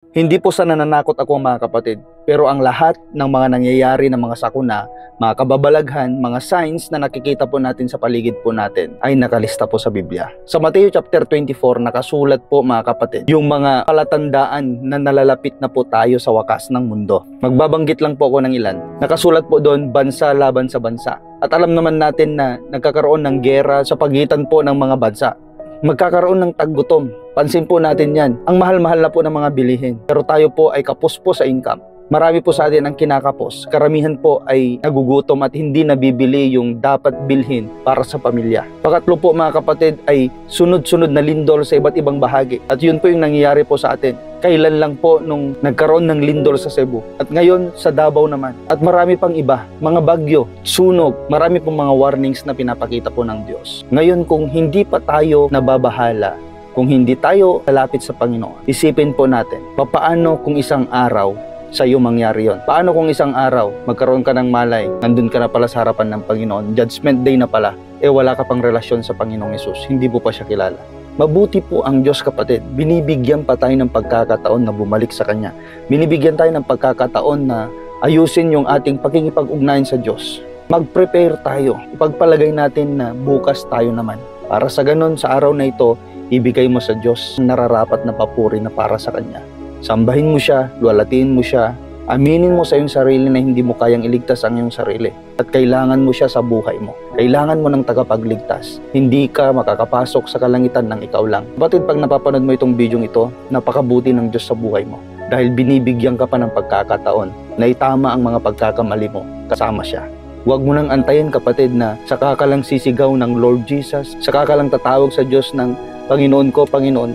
Hindi po sa nananakot ako mga kapatid, pero ang lahat ng mga nangyayari ng mga sakuna, mga kababalaghan, mga signs na nakikita po natin sa paligid po natin ay nakalista po sa Biblia. Sa Mateo chapter 24, nakasulat po mga kapatid, yung mga palatandaan na nalalapit na po tayo sa wakas ng mundo. Magbabanggit lang po ako ng ilan. Nakasulat po doon, bansa laban sa bansa. At alam naman natin na nagkakaroon ng giyera sa pagitan po ng mga bansa. Magkakaroon ng taggutom. Pansin po natin yan. Ang mahal-mahal na po ng mga bilihin. Pero tayo po ay kapos po sa income. Marami po sa atin ang kinakapos. Karamihan po ay nagugutom at hindi nabibili yung dapat bilhin para sa pamilya. Pakatlo po mga kapatid ay sunod-sunod na lindol sa iba't ibang bahagi. At yun po yung nangyayari po sa atin. Kailan lang po nung nagkaroon ng lindol sa Cebu. At ngayon sa Davao naman. At marami pang iba. Mga bagyo, sunog, marami pong mga warnings na pinapakita po ng Diyos. Ngayon kung hindi pa tayo nababahala, kung hindi tayo lalapit sa Panginoon, isipin po natin, papaano kung isang araw sa iyo mangyari yon? Paano kung isang araw magkaroon ka ng malay, nandun ka na pala sa harapan ng Panginoon, Judgment Day na pala, wala ka pang relasyon sa Panginoong Hesus, hindi mo pa siya kilala. Mabuti po ang Diyos kapatid, binibigyan pa tayo ng pagkakataon na bumalik sa Kanya. Binibigyan tayo ng pagkakataon na ayusin yung ating pakikipag-ugnayan sa Diyos. Mag-prepare tayo, ipagpalagay natin na bukas tayo naman. Para sa ganun, sa araw na ito, ibigay mo sa Diyos nararapat na papuri na para sa Kanya. Sambahin mo siya, luwalatiin mo siya, aminin mo sa iyong sarili na hindi mo kayang iligtas ang iyong sarili. At kailangan mo siya sa buhay mo. Kailangan mo ng tagapagligtas. Hindi ka makakapasok sa kalangitan ng ikaw lang. Batid pag napapanood mo itong video ito, napakabuti ng Diyos sa buhay mo. Dahil binibigyan ka pa ng pagkakataon na itama ang mga pagkakamali mo kasama siya. Huwag mo nang antayin kapatid na saka ka lang sisigaw ng Lord Jesus, saka ka lang tatawag sa Diyos ng Panginoon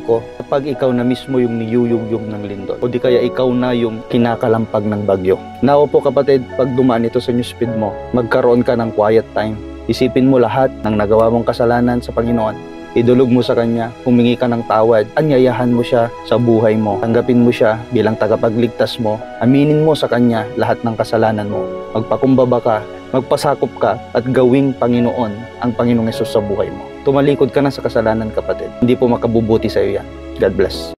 ko, kapag ikaw na mismo yung niyuyugyug ng lindol o di kaya ikaw na yung kinakalampag ng bagyo. Now po kapatid, pag dumaan ito sa newsfeed mo, magkaroon ka ng quiet time. Isipin mo lahat ng nagawa mong kasalanan sa Panginoon. Idulog mo sa Kanya, humingi ka ng tawad, anyayahan mo siya sa buhay mo. Tanggapin mo siya bilang tagapagligtas mo. Aminin mo sa Kanya lahat ng kasalanan mo. Magpakumbaba ka, magpasakop ka at gawing Panginoon ang Panginoong Hesus sa buhay mo. Tumalikod ka na sa kasalanan kapatid. Hindi po makabubuti sa iyo yan. God bless.